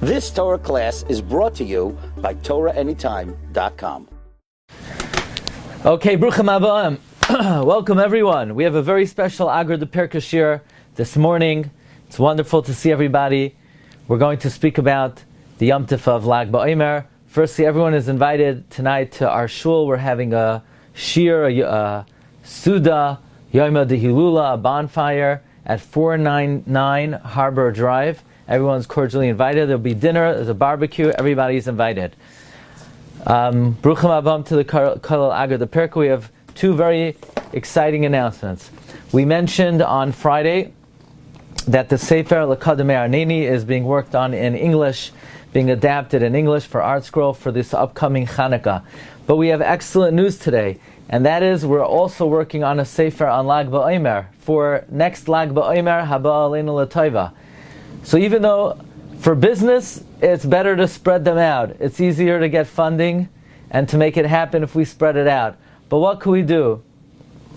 This Torah class is brought to you by TorahAnytime.com. Okay, Bruchim Abbaim. Welcome everyone. We have a very special Agar de Perka Shiur this morning. It's wonderful to see everybody. We're going to speak about the Yom Tov of Lag BaOmer. Firstly, everyone is invited tonight to our shul. We're having a Shiur, a Suda, Yom Dehilula, a bonfire at 499 Harbor Drive. Everyone's cordially invited. There'll be dinner, there's a barbecue, everybody's invited. Bruchim Abam to the Kol Agar de Perka. We have two very exciting announcements. We mentioned on Friday that the Sefer L'Kadamei Arneni is being worked on in English, being adapted in English for Art Scroll for this upcoming Chanukah. But we have excellent news today, and that is we're also working on a Sefer on Lag BaOmer for next Lag BaOmer Haba Aleinu L'Tova. So even though for business it's better to spread them out, it's easier to get funding and to make it happen if we spread it out. But what can we do?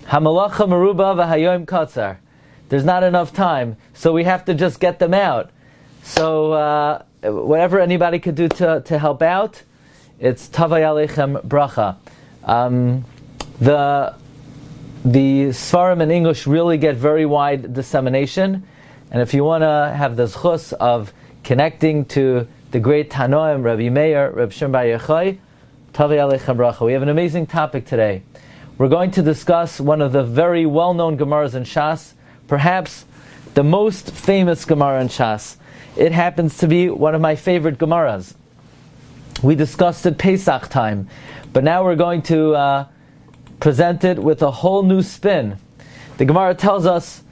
Hamalacha meruba v'hayom katzar. There's not enough time, so we have to just get them out. So whatever anybody could do to help out, it's Tavay Aleichem Bracha. The Svarim in English really get very wide dissemination, and if you want to have the zchus of connecting to the great Tanoim, Rabbi Meir, Rabbi Shimon Bar Yochai, Tavay Aleichem Bracha. We have an amazing topic today. We're going to discuss one of the very well-known Gemaras in Shas, perhaps the most famous Gemara in Shas. It happens to be one of my favorite Gemaras. We discussed it Pesach time, but now we're going to present it with a whole new spin. The Gemara tells us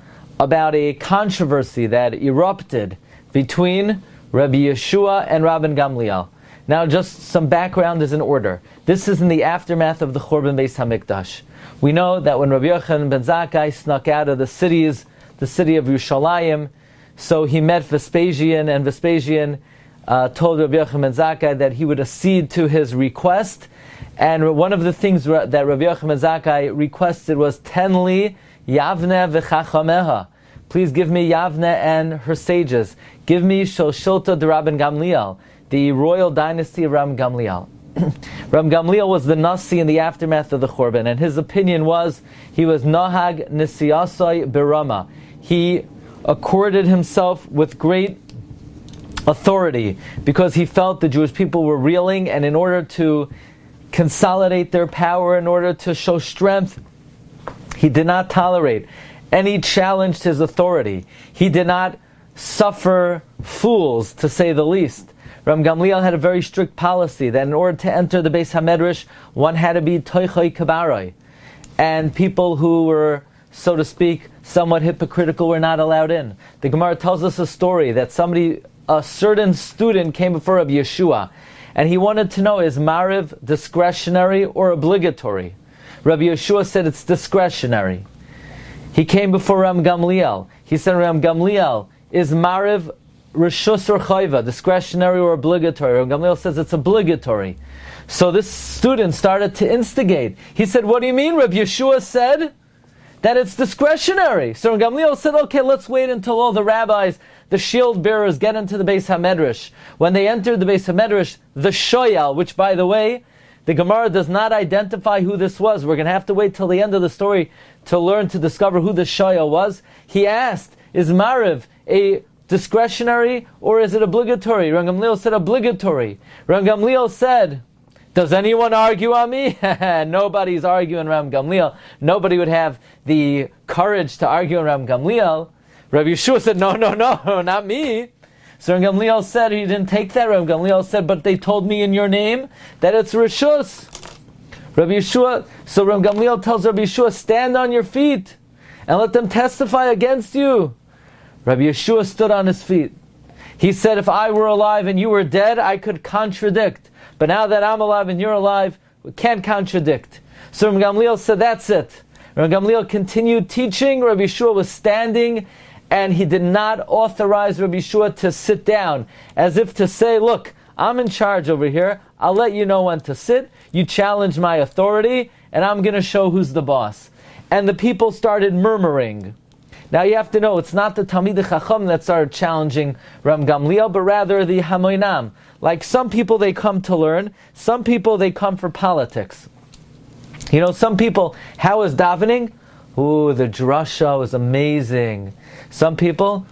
about a controversy that erupted between Rabbi Yeshua and Rabbi Gamliel. Now just some background is in order. This is in the aftermath of the Churban Beis HaMikdash. We know that when Rabbi Yochanan ben Zakkai snuck out of the city of Yerushalayim, so he met Vespasian, and Vespasian told Rabbi Yochanan ben Zakkai that he would accede to his request. And one of the things that Rabbi Yochanan ben Zakkai requested was, Tenli Yavne v'chachameha. Please give me Yavne and her sages. Give me Shoshilta de Rabbi Gamliel, the royal dynasty of Rabbi Gamliel. Rabbi Gamliel was the Nasi in the aftermath of the Churban, and his opinion was he was Nahag Nisiyasai Birama. He accorded himself with great authority because he felt the Jewish people were reeling, and in order to consolidate their power, in order to show strength, he did not tolerate any challenge to his authority. He did not suffer fools, to say the least. Rabbi Gamliel had a very strict policy that in order to enter the Beis HaMedrash, one had to be toichoi kabaroi. And people who were, so to speak, somewhat hypocritical were not allowed in. The Gemara tells us a story that a certain student came before Rabbi Yeshua, and he wanted to know, is Mariv discretionary or obligatory? Rabbi Yeshua said it's discretionary. He came before Rabbi Gamliel. He said, Rabbi Gamliel, is Mariv Rishus or Chayva, discretionary or obligatory? Rabbi Gamliel says it's obligatory. So this student started to instigate. He said, what do you mean? Rabbi Yeshua said that it's discretionary. So Rabbi Gamliel said, okay, let's wait until all the rabbis, the shield bearers, get into the Beis HaMedrash. When they entered the Beis HaMedrash, the Shoyal, which by the way, the Gemara does not identify who this was. We're going to have to wait till the end of the story to discover who the Shoyal was. He asked, is Mariv a discretionary or is it obligatory? Rabbi Gamliel said obligatory. Rabbi Gamliel said, does anyone argue on me? Nobody's arguing Rabbi Gamliel. Nobody would have the courage to argue on Rabbi Gamliel. Rabbi Yeshua said, no, not me. So Rabbi Gamliel said, he didn't take that. Rabbi Gamliel said, but they told me in your name that it's Rishus. So Rabbi Gamliel tells Rabbi Yeshua, stand on your feet and let them testify against you. Rabbi Yeshua stood on his feet. He said, if I were alive and you were dead, I could contradict. But now that I'm alive and you're alive, we can't contradict. So Rabbi Gamliel said, that's it. Rabbi Gamliel continued teaching. Rabbi Yeshua was standing, and he did not authorize Rabbi Yeshua to sit down, as if to say, look, I'm in charge over here. I'll let you know when to sit. You challenge my authority, and I'm going to show who's the boss. And the people started murmuring. Now you have to know, it's not the Talmidei Chacham that started challenging Ram Gamliel, but rather the Hamoinam. Like some people, they come to learn. Some people, they come for politics. You know, some people, how is davening? Ooh, the drasha was amazing. Some people,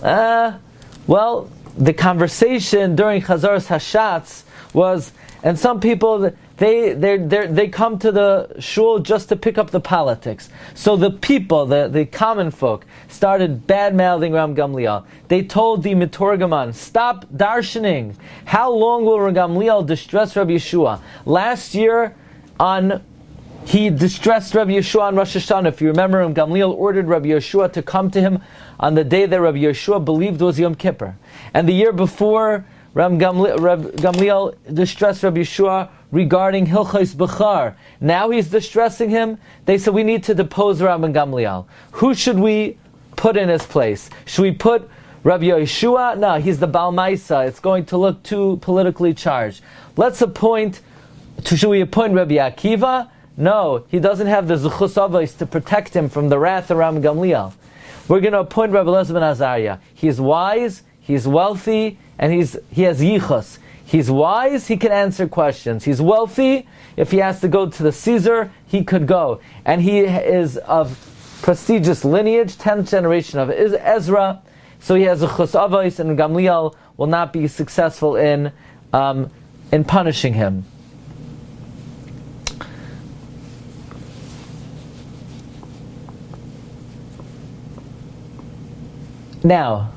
well, the conversation during Chazaras Hashatz was, and some people, they come to the shul just to pick up the politics. So the people, the common folk, started bad-mouthing Ram Gamliel. They told the Mitorgaman, stop darshaning. How long will Ram Gamliel distress Rabbi Yeshua? Last year, he distressed Rabbi Yeshua on Rosh Hashanah. If you remember, Ram Gamliel ordered Rabbi Yeshua to come to him on the day that Rabbi Yeshua believed was Yom Kippur. And the year before, Ram Gamliel distressed Rabbi Yeshua regarding Hilchos Bechar. Now he's distressing him. They said, we need to depose Rabbi Gamliel. Who should we put in his place? Should we put Rabbi Yeshua? No, he's the Baal Maisa. It's going to look too politically charged. Should we appoint Rabbi Akiva? No, he doesn't have the Zuchus Avos to protect him from the wrath of Rabbi Gamliel. We're going to appoint Rabbi Elazar ben Azariah. He's wise, he's wealthy, and he has yichus. He's wise, he can answer questions. He's wealthy, if he has to go to the Caesar, he could go. And he is of prestigious lineage, 10th generation of Ezra, so he has a chus avos, and Gamliel will not be successful in punishing him. Now,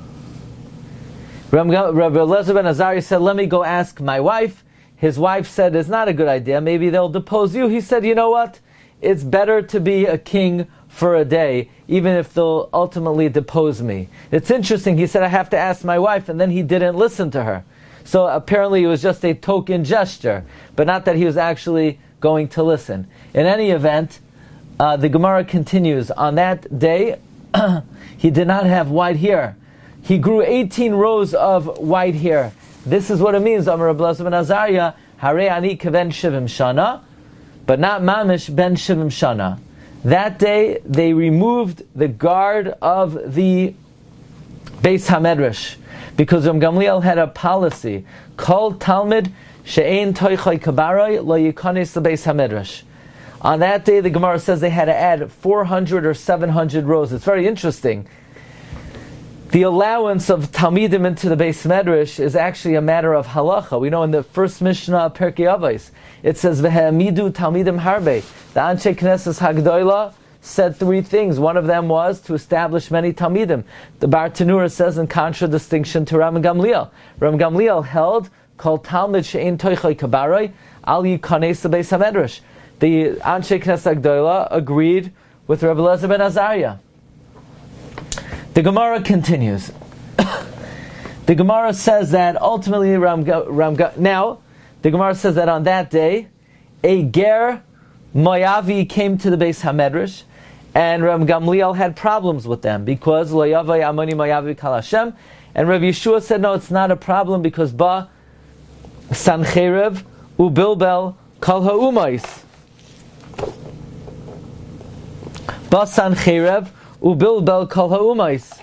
Rabbi Elazar ben Azariah said, let me go ask my wife. His wife said, it's not a good idea, maybe they'll depose you. He said, you know what? It's better to be a king for a day, even if they'll ultimately depose me. It's interesting, he said, I have to ask my wife, and then he didn't listen to her. So apparently it was just a token gesture, but not that he was actually going to listen. In any event, the Gemara continues. On that day, he did not have white hair. He grew 18 rows of white hair. This is what it means, Amar Rabbi Elazar ben Azariah, Harei ani keven shivim shana, but not mamish ben shivim shana. That day, they removed the guard of the Beis HaMedrash, because Ram Gamliel had a policy, Kol Talmid she'ein toichai kabaroi lo yikanes leBeis HaMedrash. On that day, the Gemara says they had to add 400 or 700 rows. It's very interesting. The allowance of Talmidim into the Beis Medrash is actually a matter of halacha. We know in the first Mishnah, Perkei Avos, it says, V'ha'amidu Talmidim harbe. The Anshe Knesses Hagdoila said three things. One of them was to establish many Talmidim. The Bar Tanura says in contradistinction to Ram Gamliel. Ram Gamliel held, Kol Talmid she'ein toichai kabaroi, al yikanes leBeis HaMedrash. The Anshe Knesset Hagdoila agreed with Rabbi Elazar ben Azariah. The Gemara continues. The Gemara says that ultimately now, the Gemara says that on that day, a Ger Moavi came to the Beis HaMedrash, and Rabbi Gamliel had problems with them because Lo Yavai Amoni Moavi Kal Hashem, and Rabbi Yeshua said, no, it's not a problem because Ba Sancherev Ubilbel Kal Ha'umais. Ba Sancherev Ubilbel Kal Ha'umais.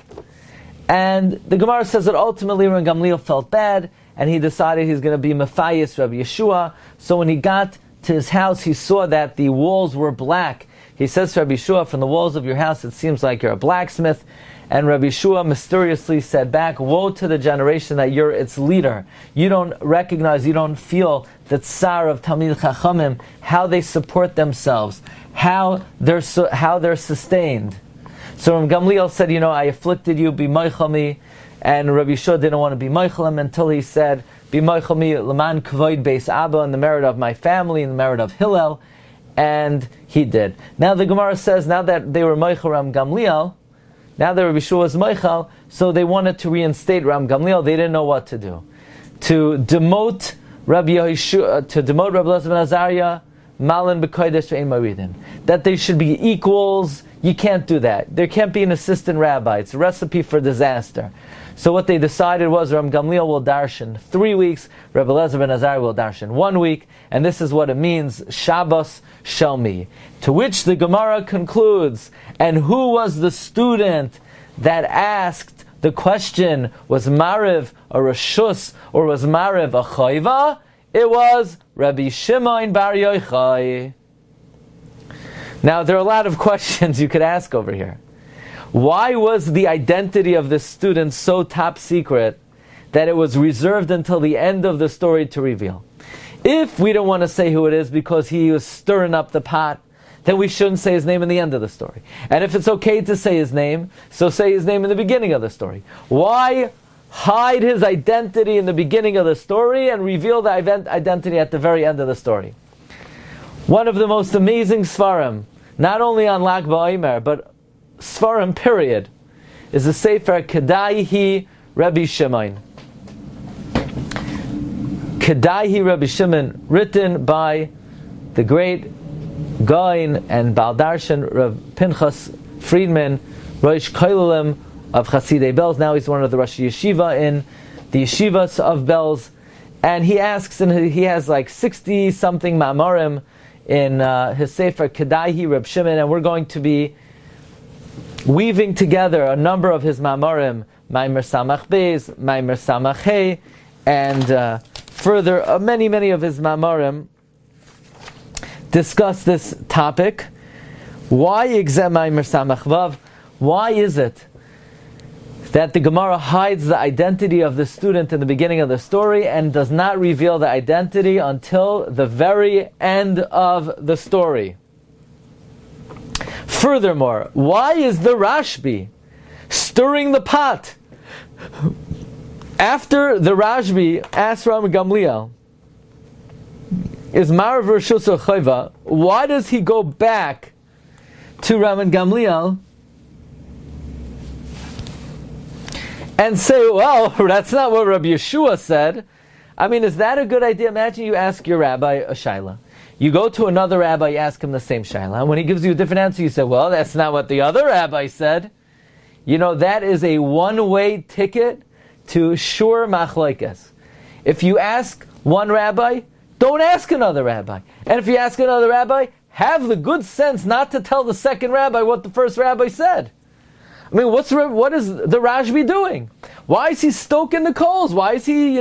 And the Gemara says that ultimately when Gamliel felt bad, and he decided he's going to be Matthias Rabbi Yeshua. So when he got to his house, he saw that the walls were black. He says to Rabbi Yeshua, from the walls of your house, it seems like you're a blacksmith. And Rabbi Yeshua mysteriously said back, woe to the generation that you're its leader. You don't recognize, you don't feel the tsar of Talmid Chachamim, how they support themselves, how they're sustained. So when Gamliel said, I afflicted you, be moichel me, and Rabbi Yeshua didn't want to be moichel him until he said, be moichel me, leman kvoid beis Abba, in the merit of my family, in the merit of Hillel, and he did. Now the Gemara says, now that they were moichel Ram Gamliel, now that Rabbi Yeshua was moichel, so they wanted to reinstate Ram Gamliel. They didn't know what to do. To demote Rabbi Yeshua, to demote Rabbi Elazar ben Azariah, malin b'kodesh ve'ein maridin, that they should be equals. You can't do that. There can't be an assistant rabbi. It's a recipe for disaster. So what they decided was Rabbi Gamliel will darshan 3 weeks, Rabbi Elazar ben Azariah will darshan 1 week, and this is what it means, Shabbos Shelmi. To which the Gemara concludes, and who was the student that asked the question, was Mariv a Rashus or was Mariv a Chayva? It was Rabbi Shimon bar Yochai. Now there are a lot of questions you could ask over here. Why was the identity of the student so top secret that it was reserved until the end of the story to reveal? If we don't want to say who it is because he was stirring up the pot, then we shouldn't say his name in the end of the story. And if it's okay to say his name, so say his name in the beginning of the story. Why hide his identity in the beginning of the story and reveal the identity at the very end of the story? One of the most amazing Svarim, not only on Lag BaOmer, but Svarim period, is the Sefer Kedaihi Rabbi Shimon. Kedaihi Rabbi Shimon, written by the great Gaon and Baldarshan Rav Pinchas Friedman, Rosh Koilelim of Chasidei Belz. Now he's one of the Rosh Yeshiva in the Yeshivas of Belz. And he asks, and he has like 60 something Ma'amarim in his Sefer Kedaihi Rabbi Shimon, and we're going to be weaving together a number of his Ma'amarim, Maimer Samach Beis, Maimer Samach Hey, and further, many of his Ma'amarim discuss this topic. Why Yigzeh Maimer Samach Vav? Why is it that the Gemara hides the identity of the student in the beginning of the story and does not reveal the identity until the very end of the story? Furthermore, why is the RASHBI stirring the pot? After the RASHBI asks Rabbi Gamliel, is Marav Rishus or Chayva, why does he go back to Rabbi Gamliel and say, well, that's not what Rabbi Yeshua said? I mean, is that a good idea? Imagine you ask your rabbi a shaila. You go to another rabbi, you ask him the same shaila, and when he gives you a different answer, you say, well, that's not what the other rabbi said. You know, that is a one-way ticket to Shiur Machlokes. If you ask one rabbi, don't ask another rabbi. And if you ask another rabbi, have the good sense not to tell the second rabbi what the first rabbi said. I mean, what is the RASHBI doing? Why is he stoking the coals? Why is he,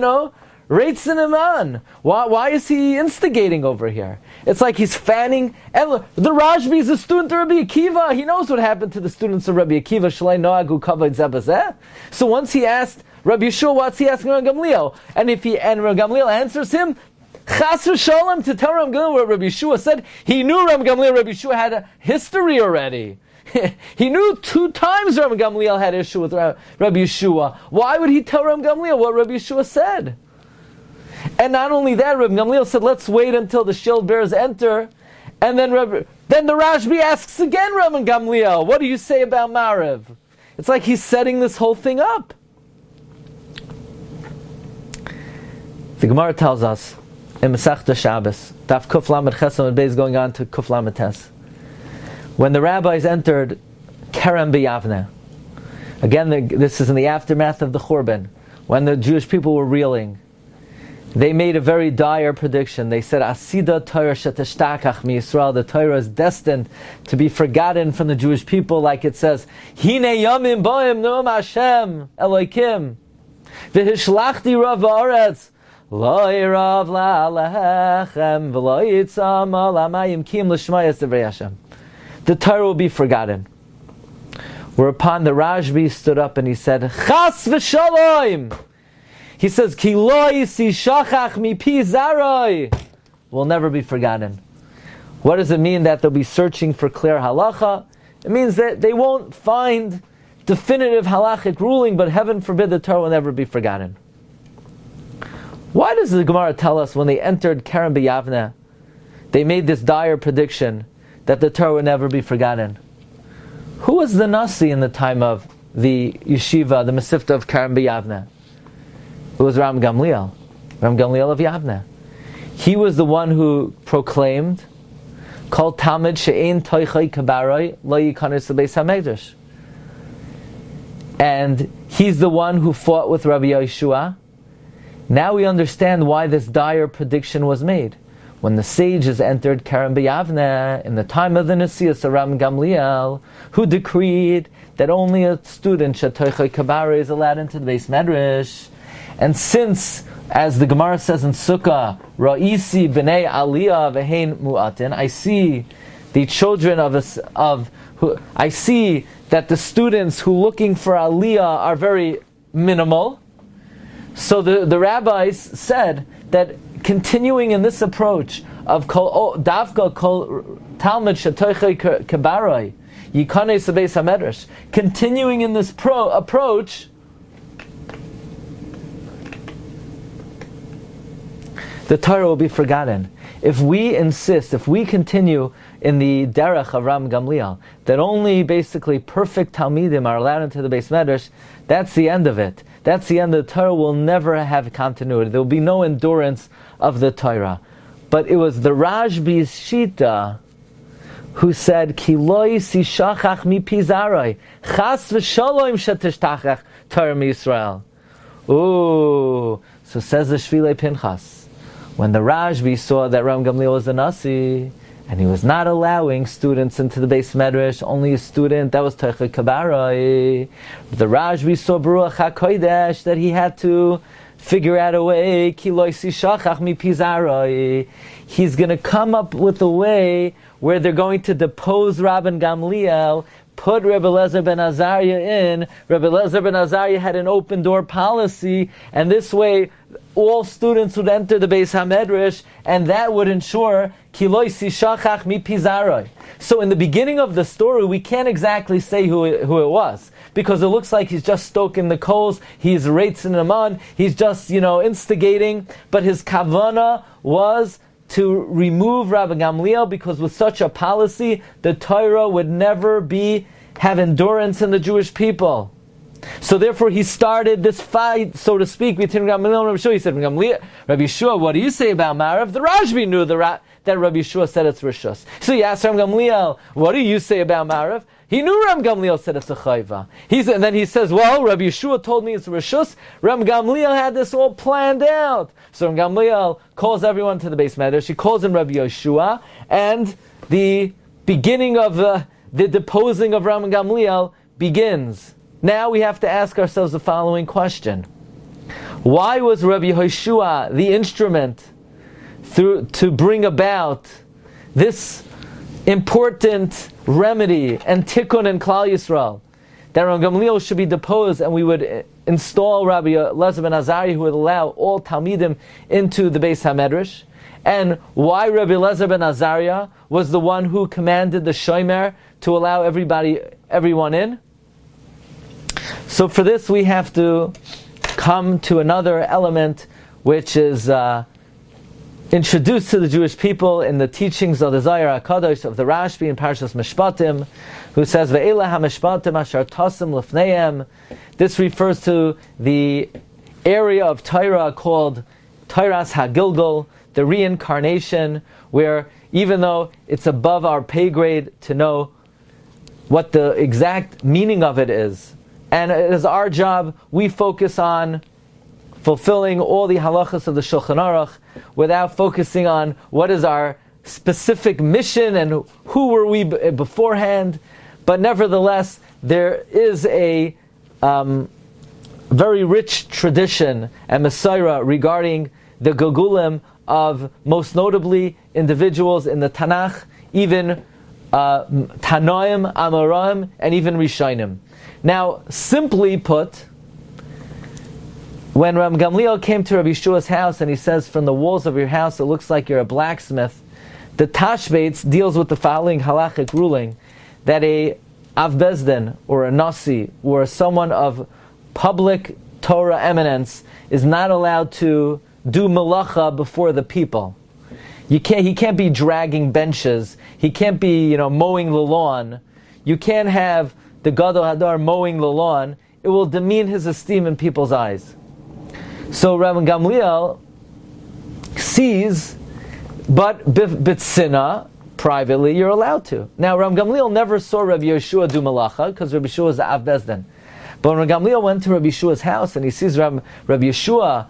reitzing him on? Why is he instigating over here? It's like he's fanning. And look, the RASHBI is a student of Rabbi Akiva. He knows what happened to the students of Rabbi Akiva. Shalei Noagu Kavod Zebazeh. So once he asked Rabbi Yeshua, what's he asking Rabbi Gamliel? And Rabbi Gamliel answers him, Chas v'sholem, to tell Rabbi Gamliel what Rabbi Yeshua said. He knew Rabbi Yeshua had a history already. He knew 2 times Rabbi Gamliel had issue with Rabbi Yeshua. Why would he tell Rabbi Gamliel what Rabbi Yeshua said? And not only that, Rabbi Gamliel said, let's wait until the shield bearers enter. And then the RASHBI asks again Rabbi Gamliel, what do you say about Mariv? It's like he's setting this whole thing up. The Gemara tells us, in Masechta Shabbos, Daf Kuf Lamed Ches Lamed Beis going on to Kuf Lamed Tes, when the rabbis entered Kerem B'Yavne, again this is in the aftermath of the Churban, when the Jewish people were reeling, they made a very dire prediction. They said, Asida Torah shetashtakach mi Yisrael, the Torah is destined to be forgotten from the Jewish people, like it says, Hine yamim boim noam Hashem Elokim, v'hishlachti rav v'aretz, Lo yirav la'alechem, v'lo yitzam al'amayim kim l'shmayas devrei Hashem. The Torah will be forgotten. Whereupon the RASHBI stood up and he said, Chas v'shalom! He says, Ki lo yisi shachach mi pi zaroi, will never be forgotten. What does it mean that they'll be searching for clear halacha? It means that they won't find definitive halachic ruling, but heaven forbid the Torah will never be forgotten. Why does the Gemara tell us when they entered Kerem B'Yavne, they made this dire prediction that the Torah would never be forgotten? Who was the Nasi in the time of the yeshiva, the Mesivta of Kerem B'Yavne? It was Ram Gamliel of Yavne. He was the one who proclaimed, Kol Talmid she'ein toichai kabaroi lo yikanis l'beis hamekdash. And he's the one who fought with Rabbi Yeshua. Now we understand why this dire prediction was made. When the sages entered Keren B'Yavne, in the time of the Nesius of Rabbi Gamliel, who decreed that only a student, Shatoichai Kabara, is allowed into the Beis Medrash. And since, as the Gemara says in Sukkah, Ra'isi b'nei aliyah v'hein mu'atin, I see the children I see that the students who looking for aliyah are very minimal. So the rabbis said that continuing in this approach of Davka Kol Talmud Shatoichai Kabaroi Yikanei Beis HaMedrash, continuing in this approach, the Torah will be forgotten. If we insist, if we continue in the derech of Ram Gamliel, that only basically perfect Talmidim are allowed into the Beis Medrash, that's the end of it. That's the end of the Torah. Will never have continuity. There will be no endurance of the Torah. But it was the RASHBI's Shita who said, Ki lo yisishachach mi pizaroi, chas v'shalom shetishtachach Torah mi-Yisrael. Ooh, so says the Shvilei Pinchas, when the RASHBI saw that Ram Gamliel was a Nasi, and he was not allowing students into the Beis Medrash, only a student, that was Toichei Kabaroi. The RASHBI saw Baruch HaKodesh, that he had to figure out a way, Ki lo yisishachach mi pizaroi. He's going to come up with a way where they're going to depose Rabbi Gamliel, put Rabbi Lezer ben Azariah in. Rabbi Lezer ben Azariah had an open door policy, and this way all students would enter the Beis HaMedrash, and that would ensure Ki lo yisishachach mi pizaroi. So in the beginning of the story, we can't exactly say who it was, because it looks like he's just stoking the coals, he's reitzing them on, he's just, instigating, but his kavana was to remove Rabbi Gamliel, because with such a policy, the Torah would never have endurance in the Jewish people. So therefore he started this fight, so to speak, between Gamliel and Rabbi Yeshua. He said, Rabbi Yeshua, what do you say about Marav? The RASHBI knew that Rabbi Yeshua said it's Rishus. So he asked Rabbi Gamliel, what do you say about Marav? He knew Rabbi Gamliel said it's a chayva. And then he says, well, Rabbi Yeshua told me it's Rishus. Rabbi Gamliel had this all planned out. So Rabbi Gamliel calls everyone to the Beis Medrash. He calls in Rabbi Yeshua, and the beginning of the deposing of Rabbi Gamliel begins. Now we have to ask ourselves the following question. Why was Rabbi Yeshua the instrument to bring about this important remedy and tikkun in Klal Yisrael, that Rabbi Gamliel should be deposed, and we would install Rabbi Lezer ben Azariah, who would allow all Talmidim into the Beis HaMedrash? And why Rabbi Lezer ben Azariah was the one who commanded the shomer to allow everyone in? So for this we have to come to another element which is introduced to the Jewish people in the teachings of the Zohar HaKadosh of the RASHBI in Parshas Mishpatim, who says, Ve'ela ha-mishpatim asher tasim lefneihem. This refers to the area of Torah called Toras HaGilgul, the reincarnation, where even though it's above our pay grade to know what the exact meaning of it is, and it is our job, we focus on fulfilling all the halachas of the Shulchan Aruch without focusing on what is our specific mission and who were we beforehand. But nevertheless, there is a very rich tradition and Messiah regarding the Gilgulim of, most notably, individuals in the Tanakh, even Tanoim, Amoraim, and even Rishonim. Now, simply put, when Rabbi Gamliel came to Rabbi Yeshua's house and he says, from the walls of your house it looks like you're a blacksmith, the Tashbetz deals with the following halachic ruling, that a Av Bezdin or a Nasi or someone of public Torah eminence is not allowed to do malacha before the people. He can't be dragging benches. He can't be, mowing the lawn. You can't have the Gadol Hadar mowing the lawn. It will demean his esteem in people's eyes. So Rabbi Gamliel sees, but b'tzina, privately, you're allowed to. Now, Rabbi Gamliel never saw Rabbi Yeshua do malacha, because Rabbi Yeshua is the Av Bezdin. But when Gamliel went to Rabbi Yeshua's house and he sees Rabbi Yeshua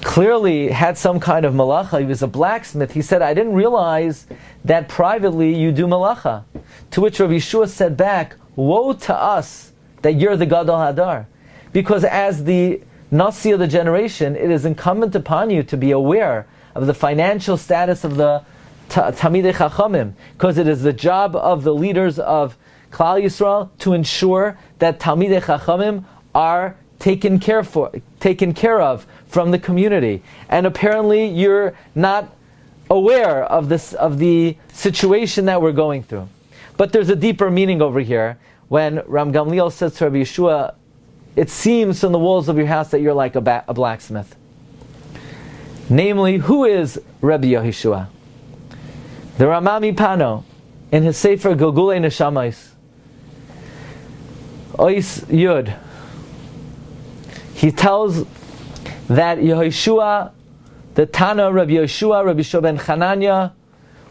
clearly had some kind of malacha, he was a blacksmith, he said, I didn't realize that privately you do malacha. To which Rabbi Yeshua said back, woe to us that you're the Gadol Hadar. Because as the Nasi of the generation, it is incumbent upon you to be aware of the financial status of the Talmidei Chachamim, because it is the job of the leaders of Klal Yisrael to ensure that Talmidei Chachamim are taken care of from the community. And apparently you're not aware of the situation that we're going through. But there's a deeper meaning over here when Ram Gamliel says to Rabbi Yeshua, it seems from the walls of your house that you're like a blacksmith. Namely, who is Rabbi Yehoshua? The Ramami Pano, in his Sefer Gilgulei Neshamos, Ois Yud, he tells that Yehoshua, the Tana Rabbi Yehoshua, Rabbi Yeshua ben Chananya,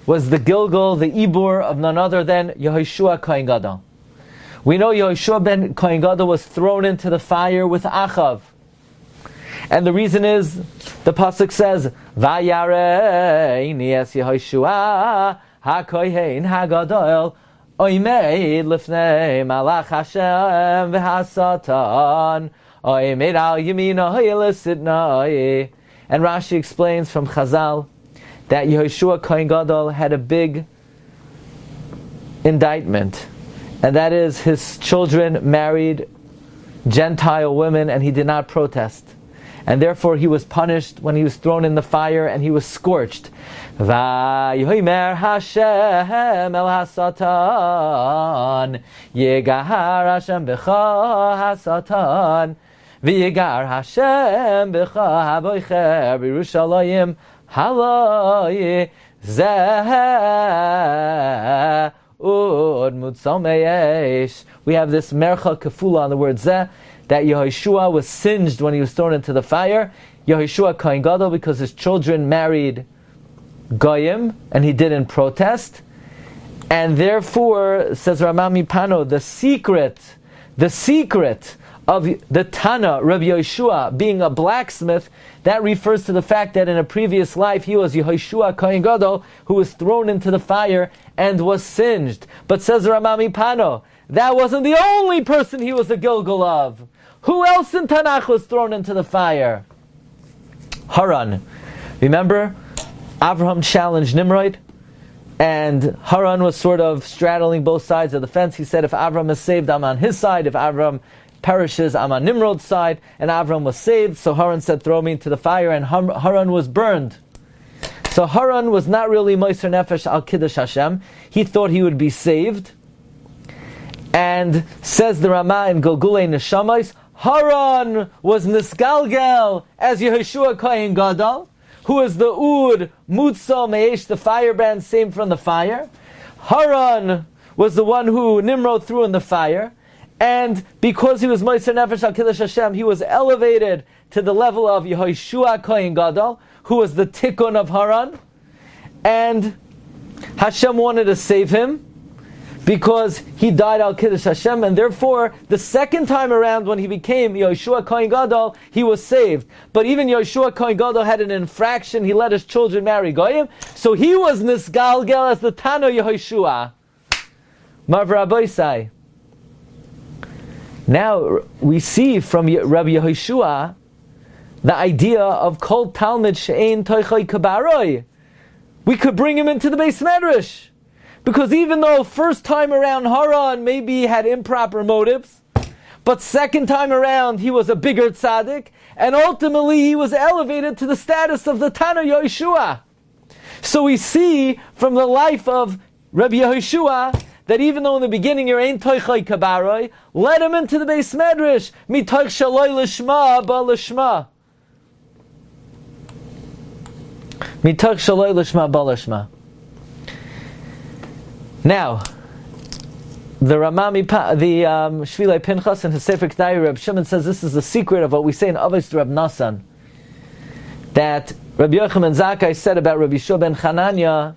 was the Gilgal, the Ibur of none other than Yehoshua Kohen Gadol. We know Yehoshua ben Kohen Gadol was thrown into the fire with Achav. And the reason is, the pasuk says, Vayareini es Yehoshua ha-Kohen ha-Gadol oimed lifnei malach Hashem v'hasatan oimed al yamino ha'yelisidnai. And Rashi explains from Chazal that Yehoshua Kohen Gadol had a big indictment, and that is his children married Gentile women and he did not protest. And therefore he was punished when he was thrown in the fire and he was scorched. Vayomer Hashem el hasatan Yegahar Hashem b'cha hasatan V'yegar Hashem b'cha haboicher b'Yerushalayim haloy zeh ud mutzomeyesh. We have this mercha kefula on the word zeh, that Yehoshua was singed when he was thrown into the fire. Yehoshua Kohen Gadol, because his children married Goyim, and he didn't protest. And therefore, says Ramami Pano, the secret of the Tana, Rabbi Yehoshua, being a blacksmith, that refers to the fact that in a previous life he was Yehoshua Kohen Gadol, who was thrown into the fire and was singed. But says Ramami Pano, that wasn't the only person he was a Gilgal of. Who else in Tanakh was thrown into the fire? Haran. Remember, Avraham challenged Nimrod, and Haran was sort of straddling both sides of the fence. He said, if Avraham is saved, I'm on his side. If Avraham perishes, I'm on Nimrod's side. And Avraham was saved, so Haran said, throw me into the fire, and Haran was burned. So Haran was not really Moser Nefesh al Kiddush Hashem. He thought he would be saved. And says the Ramah in Gilgulei Neshamos, Haran was Nisgalgel as Yehoshua Kohen Gadol, who is the Ud Mutzo Meish, the firebrand saved from the fire. Haran was the one who Nimrod threw in the fire, and because he was Moser Nefesh al Kiddush Hashem, he was elevated to the level of Yehoshua Kohen Gadol, who was the Tikkun of Haran, and Hashem wanted to save him because he died al Kiddush Hashem, and therefore the second time around when he became Yehoshua Kohen Gadol, he was saved. But even Yehoshua Kohen Gadol had an infraction; he let his children marry Goyim, so he was Nisgalgel as the Tano Yehoshua. Marv Rabbeisai. Now we see from Rabbi Yehoshua the idea of Kol Talmid She'ein Toichai Kabaroi. We could bring him into the Beis Medrash. Because even though first time around Haran maybe he had improper motives, but second time around he was a bigger tzaddik, and ultimately he was elevated to the status of the Tana Yehoshua. So we see from the life of Rabbi Yehoshua that even though in the beginning you're ein toichai kabaroi, let him into the Beis Medrash, mitoich shaloi lishma ba lishma. Mitoich shaloi lishma ba lishma. Now, the Shvilei Pinchas in his Sefer K'dai, Reb Shimon says this is the secret of what we say in Avos to Reb Nasan, that Rabbi Yochanan Zakkai said about Rabbi Yeshua ben Chananya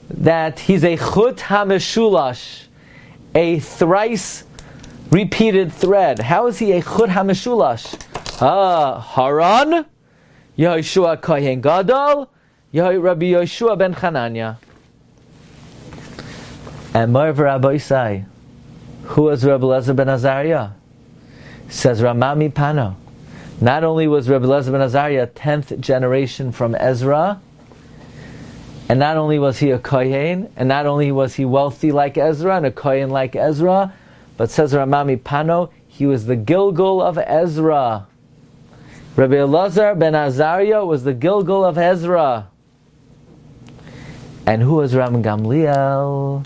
that he's a chut hameshulash, a thrice repeated thread. How is he a chud hameshulash? Haran, Yehoshua Kohen Gadol, Rabbi Yehoshua ben Chananya. And Mar Rabbi Isai, who was Rabbi Elazar ben Azariah? Says Ramami Pano. Not only was Rabbi Elazar ben Azariah 10th generation from Ezra, and not only was he a Kohen, and not only was he wealthy like Ezra and a Kohen like Ezra, but says Ramami Pano, he was the Gilgul of Ezra. Rabbi Elazar ben Azariah was the Gilgul of Ezra. And who was Ram Gamliel?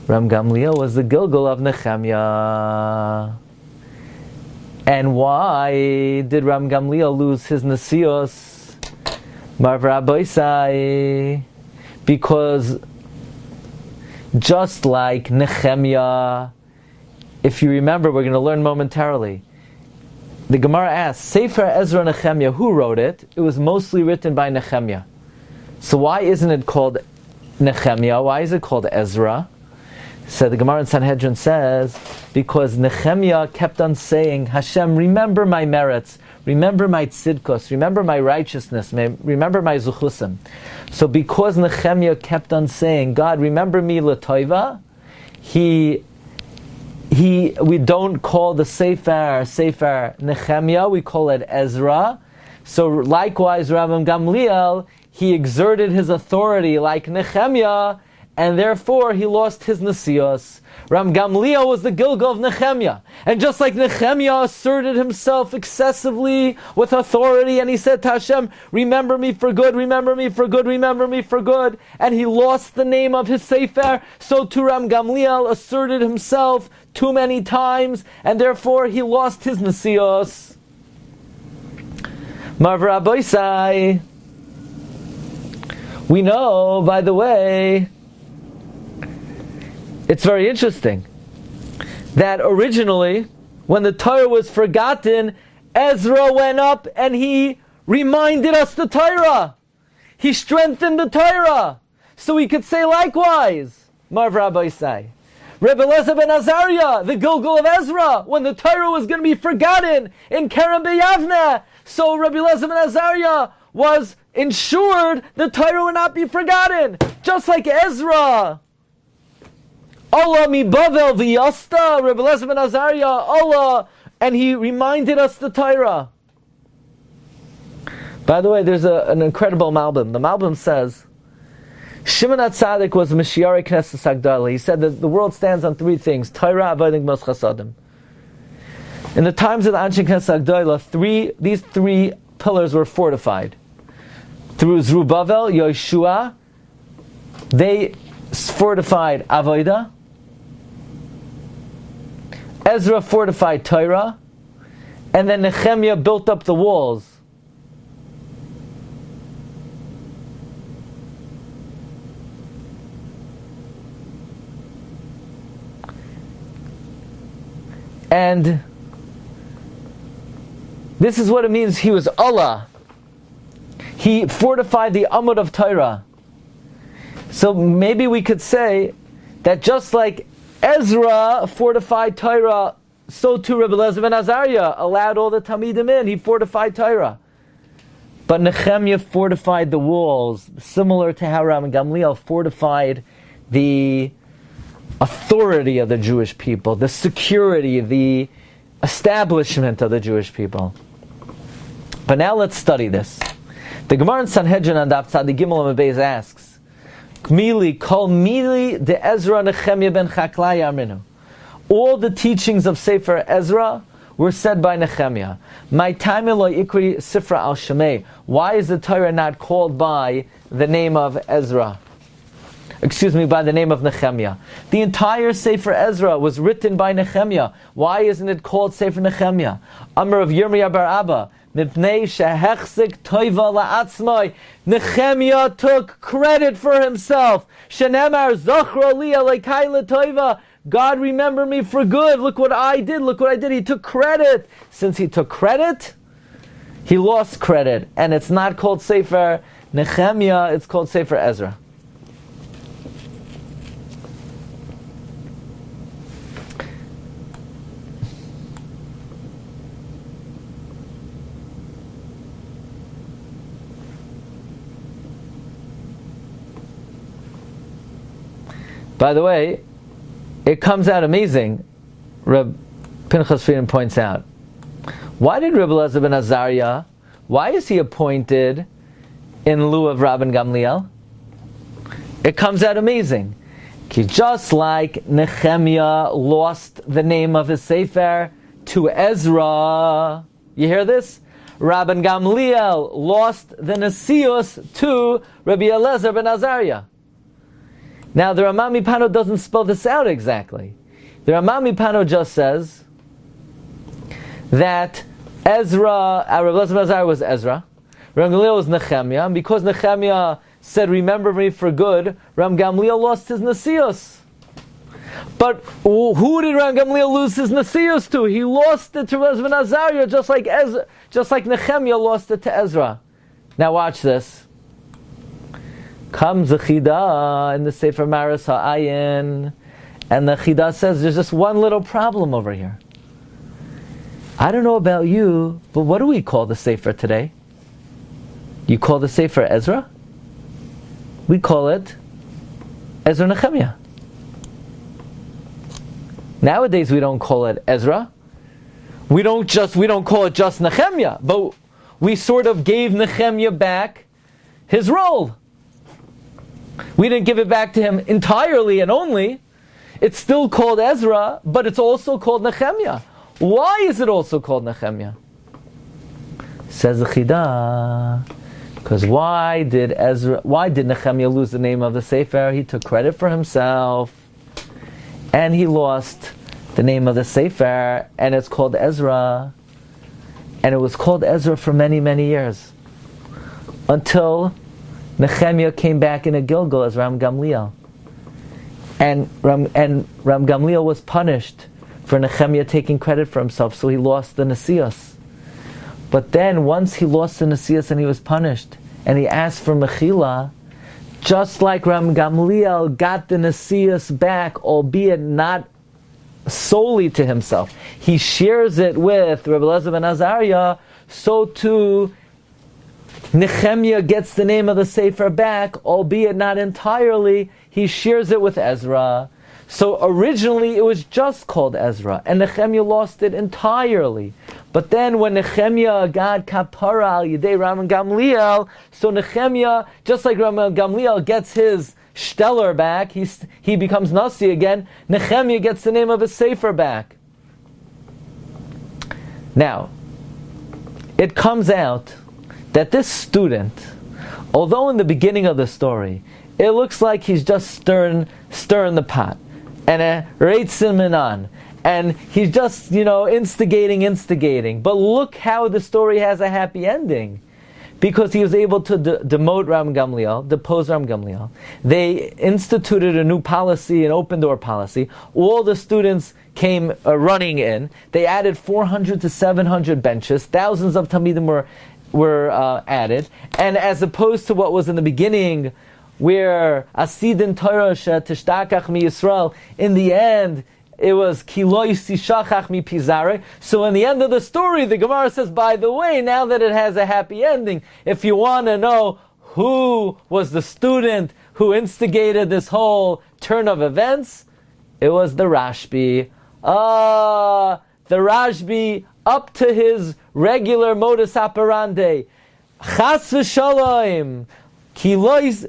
Ram Gamliel was the Gilgul of Nehemiah. And why did Ram Gamliel lose his Nesios? Marv Rabbi Isai. Because just like Nehemiah, if you remember, we're going to learn momentarily, the Gemara asks, Sefer Ezra Nehemiah, who wrote it? It was mostly written by Nehemiah. So why isn't it called Nehemiah? Why is it called Ezra? So the Gemara in Sanhedrin says, because Nehemiah kept on saying, Hashem, remember my merits, remember my tzidkos, remember my righteousness, remember my zuchusim. So because Nehemiah kept on saying, God, remember me l'toiva, we don't call the Sefer Nehemiah, we call it Ezra. So likewise, Rabbi Gamliel, he exerted his authority like Nehemiah, and therefore he lost his Nesios. Ram Gamliel was the Gilgal of Nehemiah. And just like Nehemiah asserted himself excessively with authority, and he said to Hashem, remember me for good, remember me for good, remember me for good, and he lost the name of his Sefer, so too Ram Gamliel asserted himself too many times, and therefore he lost his Nesios. Marv Rabbi Isai. We know, by the way, it's very interesting that originally, when the Torah was forgotten, Ezra went up and he reminded us the Torah. He strengthened the Torah. So we could say likewise, Marv Rabbi Isai. Rabbi Elazar ben Azariah, the Gilgul of Ezra, when the Torah was going to be forgotten in Kerem B'Yavneh, so Rabbi Elazar ben Azariah was ensured the Torah would not be forgotten. Just like Ezra. Allah mi Bavel v'yasta, Rabbi Elazar ben Azariah, Allah, and he reminded us the Torah. By the way, there's an incredible Malbim. The Malbim says, Shimon HaTzadik was Mashiach Knesset Agdala. He said that the world stands on three things: Torah, Avodah, Gmos Chasadim. In the times of the Anshe Knesset Agdala, these three pillars were fortified. Through Zerubbabel, Yoshua, they fortified Avodah. Ezra fortified Torah, and then Nehemiah built up the walls. And this is what it means he was Allah. He fortified the Amud of Torah. So maybe we could say that just like Ezra fortified Torah, so too Rabbi Elazar ben Azariah allowed all the Talmidim in. He fortified Torah. But Nehemiah fortified the walls, similar to how Ram Gamliel fortified the authority of the Jewish people, the security, the establishment of the Jewish people. But now let's study this. The Gemara in Sanhedrin on Daf Tzadi Gimel and Beis asks, Kmili kol mili de Ezra Nehemiah ben Chaklai Amrinu. All the teachings of Sefer Ezra were said by Nehemiah. My time lo ikri Sifra al Shemei. Why is the Torah not called by the name of Ezra? By the name of Nehemiah. The entire Sefer Ezra was written by Nehemiah. Why isn't it called Sefer Nehemiah? Amar of Yirmiyah bar Abba. Nehemiah took credit for himself. God, remember me for good. Look what I did. Look what I did. He took credit. Since he took credit, he lost credit. And it's not called Sefer Nehemiah, it's called Sefer Ezra. By the way, it comes out amazing, Reb Pinchas Frieden points out. Why did Reb Elazar ben Azariah, why is he appointed in lieu of Rabban Gamliel? It comes out amazing. Just like Nehemiah lost the name of his Sefer to Ezra, you hear this? Rabban Gamliel lost the Nesius to Rabbi Elazar ben Azariah. Now the Ramah Mipano doesn't spell this out exactly. The Ramah Mipano just says that Ezra, Rabbi Elazar ben Azariah was Ezra, Rabban Gamliel was Nehemiah, and because Nehemiah said, "Remember me for good," Rabban Gamliel lost his Nesius. But who did Rabban Gamliel lose his Nesius to? He lost it to Rabbi ben Azariah, just like Nehemiah lost it to Ezra. Now watch this. Comes the Chida in the Sefer Maris Ha'ayin, and the Chida says there's just one little problem over here. I don't know about you, but what do we call the Sefer today? You call the Sefer Ezra? We call it Ezra Nehemiah. Nowadays we don't call it Ezra. We don't call it just Nehemiah, but we sort of gave Nehemiah back his role. We didn't give it back to him entirely and only. It's still called Ezra, but it's also called Nehemiah. Why is it also called Nehemiah? Says the Chida, because why did Nehemiah lose the name of the Sefer? He took credit for himself, and he lost the name of the Sefer, and it's called Ezra. And it was called Ezra for many, many years, until Nehemiah came back in a Gilgal as Ram Gamliel. And Ram Gamliel was punished for Nehemiah taking credit for himself, so he lost the Nesius. But then, once he lost the Nesius and he was punished, and he asked for Mechila, just like Ram Gamliel got the Nesius back, albeit not solely to himself, he shares it with Rabbi Elazar ben Azariah, so too Nehemiah gets the name of the Sefer back, albeit not entirely. He shares it with Ezra. So originally it was just called Ezra, and Nehemiah lost it entirely. But then when Nehemiah got kapara al yedei Rabban Gamliel, so Nehemiah, just like Rabban Gamliel gets his Steller back, he becomes Nasi again, Nehemiah gets the name of his Sefer back. Now, it comes out that this student, although in the beginning of the story, it looks like he's just stirring the pot, and reitzim minan, and he's just, instigating. But look how the story has a happy ending, because he was able to depose Rabban Gamliel. They instituted a new policy, an open door policy. All the students came running in. They added 400 to 700 benches. Thousands of Talmidim were added, and as opposed to what was in the beginning, where Asidin Torah Tishdakach mi Yisrael, in the end it was Kiloi Sishachach mi Pizare. So in the end of the story, the Gemara says, by the way, now that it has a happy ending, if you want to know who was the student who instigated this whole turn of events, it was the RASHBI. The RASHBI, up to his regular modus operandi. Chas v'shalom, kilois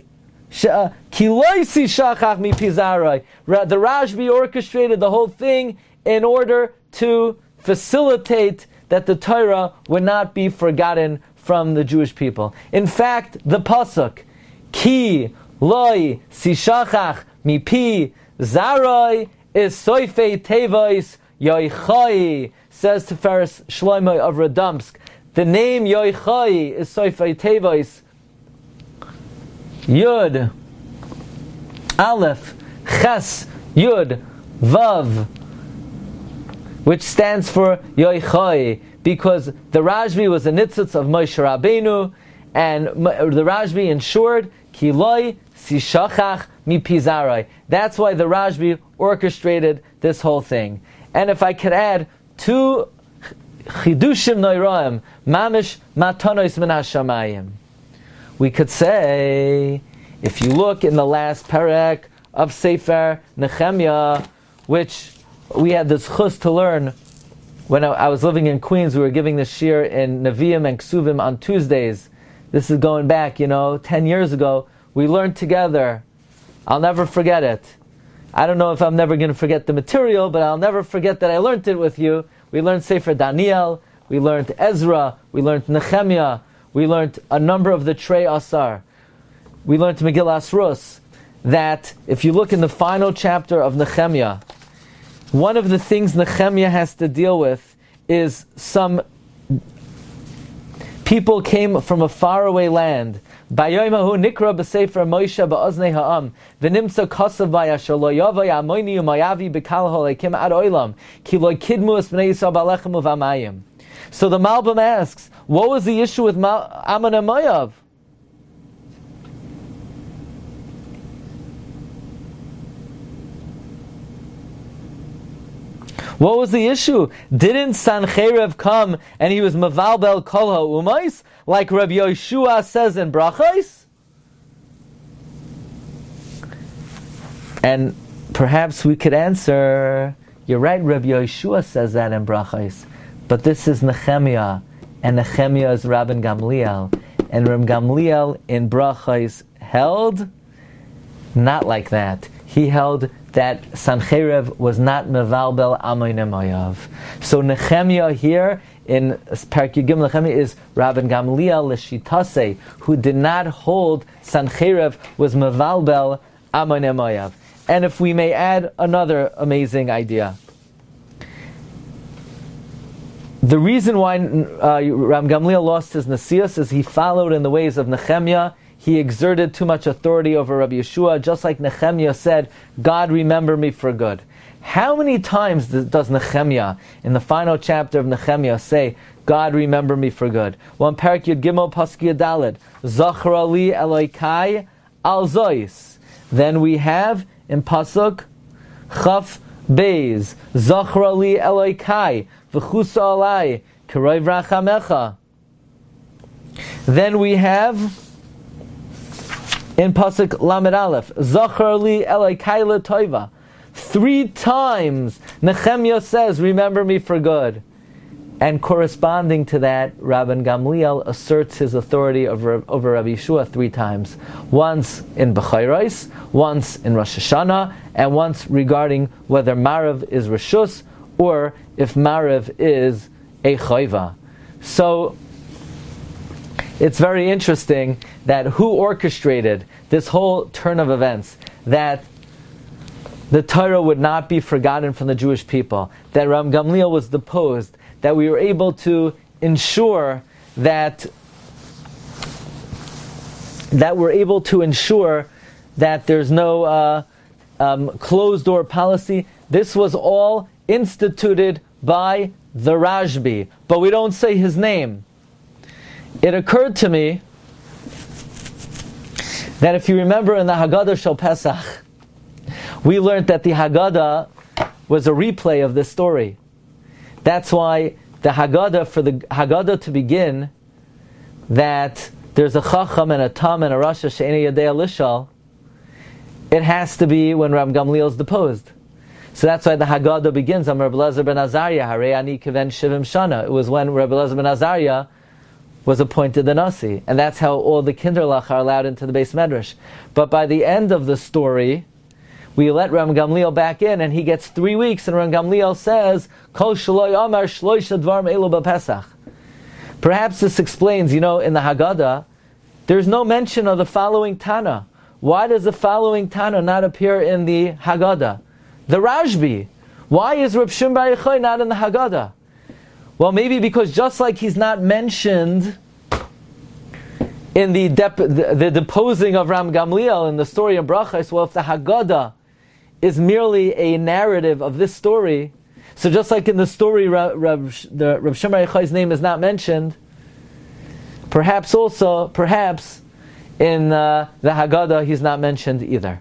shachach mi pizarai. The RASHBI orchestrated the whole thing in order to facilitate that the Torah would not be forgotten from the Jewish people. In fact, the pasuk, ki loi sishachach mi pi zarai, is soifei tevois yoichai, says Tiferes Shlomo of Radomsk. The name Yoichai is Soifei Tevois Yud Aleph Ches Yud Vav, which stands for Yoichai, because the RASHBI was a nitzitz of Moshe Rabbeinu, and the RASHBI ensured Kiloi Sishachach Mi Pizarai. That's why the RASHBI orchestrated this whole thing. And if I could add two chidushim noiraim, mamish matonos min hashamayim, we could say, if you look in the last perek of Sefer Nehemiah, which we had this chus to learn when I was living in Queens. We were giving this shiur in Nevi'im and Ksuvim on Tuesdays. This is going back, 10 years ago. We learned together. I'll never forget it. I don't know if I'm never going to forget the material, but I'll never forget that I learned it with you. We learned Sefer Daniel, we learned Ezra, we learned Nehemiah, we learned a number of the Trei Asar. We learned Megillas Rus, that if you look in the final chapter of Nehemiah, one of the things Nehemiah has to deal with is some people came from a faraway land. Bayoimahu nikra b'sefer Moshe ba'oznei ha'am v'nimtza kosav v'yasher lo yavai amoini u'mayavi b'kal ha'olekim ad oilam ki lo kidmu es b'nei Yisrael b'alechem u'v'amayim. So the Malbim asks, what was the issue with Ammon and Moav? What was the issue? Didn't Sancheiriv come and he was mevalbel kol ha'umais, like Rabbi Yeshua says in Brachos? And perhaps we could answer, you're right, Rabbi Yeshua says that in Brachos, but this is Nehemiah, and Nehemiah is Rabbi Gamliel, and Rabbi Gamliel in Brachos held not like that. He held that Sancheiriv was not mevalbel Ammon and Moav. So Nehemiah here in Parak Yud Nehemiah is Rabbi Gamliel l'shitase, who did not hold Sancheiriv was mevalbel Ammon and Moav. And if we may add another amazing idea, the reason why Rabbi Gamliel lost his nasius is he followed in the ways of Nehemiah. He exerted too much authority over Rabbi Yeshua, just like Nehemiah said, God remember me for good. How many times does Nehemiah, in the final chapter of Nehemiah, say, God remember me for good? Well, in Parak Yud Gimel Pasuk Yadalid, Zachra li Elokai al Zois. Then we have in Pasuk Chaf Beis, Zachra li Elokai v'chusa alai k'roiv rachamecha. Then we have in Pasuk Lamed Aleph, Zachar li Elokai l'toiva. 3 times Nehemiah says, remember me for good. And corresponding to that, Rabbi Gamliel asserts his authority over Rabbi Yeshua 3 times. Once in Bechayros, once in Rosh Hashanah, and once regarding whether Marav is Rishus, or if Marav is a Chayva. So, it's very interesting that who orchestrated this whole turn of events, that the Torah would not be forgotten from the Jewish people, that Rabbi Gamliel was deposed, that we were able to ensure that there's no closed door policy. This was all instituted by the RASHBI, but we don't say his name. It occurred to me that if you remember in the Haggadah Shel Pesach, we learned that the Haggadah was a replay of this story. That's why the Haggadah, for the Haggadah to begin, that there's a Chacham and a Tam and a Rasha She'enei Yadei Lishal, it has to be when Rabbi Gamliel is deposed. So that's why the Haggadah begins on Rabbi Elazar ben Azariah, Harei ani kiven shivim shana. It was when Rabbi Elazar ben Azariah was appointed the Nasi. And that's how all the Kinderlach are allowed into the Beis Medrash. But by the end of the story, we let Rabbi Gamliel back in, and he gets 3 weeks, and Rabbi Gamliel says, Kol shaloi amar shloisha dvarim elu b'Pesach. Perhaps this explains, in the Haggadah, there's no mention of the following Tana. Why does the following Tana not appear in the Haggadah? The RASHBI. Why is Reb Shimon Bar Yochai not in the Haggadah? Well, maybe because just like he's not mentioned in the deposing of Ram Gamliel in the story of Brachos, well, if the Haggadah is merely a narrative of this story, so just like in the story Reb Shimon Bar Yochai's name is not mentioned, perhaps in the Haggadah he's not mentioned either.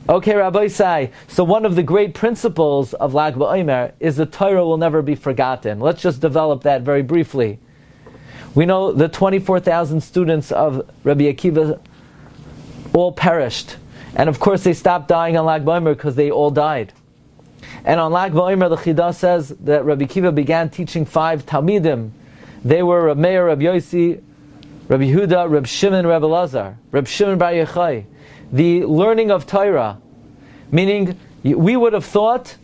Okay, Rabbi Sai, so one of the great principles of Lag BaOmer is the Torah will never be forgotten. Let's just develop that very briefly. We know the 24,000 students of Rabbi Akiva all perished. And of course they stopped dying on Lag BaOmer because they all died. And on Lag BaOmer, the Chidah says that Rabbi Akiva began teaching 5 Talmidim. They were Reb Meir, Reb Yossi, Rabbi Yehuda, Reb Shimon, Reb Elazar, Reb Shimon Bar Yochai. The learning of Torah, meaning we would have thought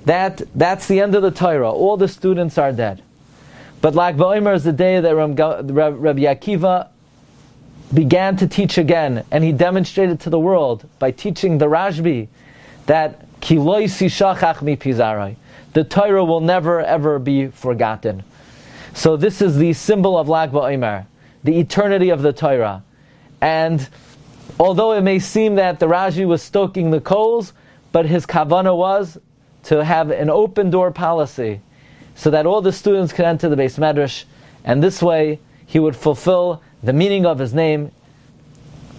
that that's the end of the Torah. All the students are dead. But Lag BaOmer is the day that Rabbi Akiva began to teach again, and he demonstrated to the world by teaching the RASHBI that Ki lo yishachach mi pizarai, the Torah will never ever be forgotten. So this is the symbol of Lag BaOmer, the eternity of the Torah. And although it may seem that the RASHBI was stoking the coals, but his kavanah was to have an open door policy, so that all the students could enter the Beis Medrash, and this way he would fulfill the meaning of his name.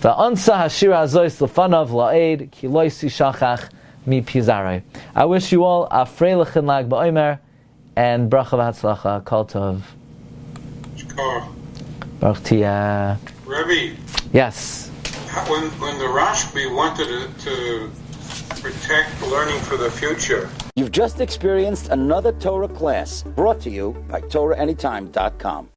Va'ansa hashir hazois lefanav la'ed ki lo yishachach mi pizarai. I wish you all a freilichen Lag BaOmer and bracha v'hatzlacha, kol tov. Baruch tiyah. Rebbe. Yes. When the RASHBI wanted to protect learning for the future. You've just experienced another Torah class brought to you by TorahAnytime.com.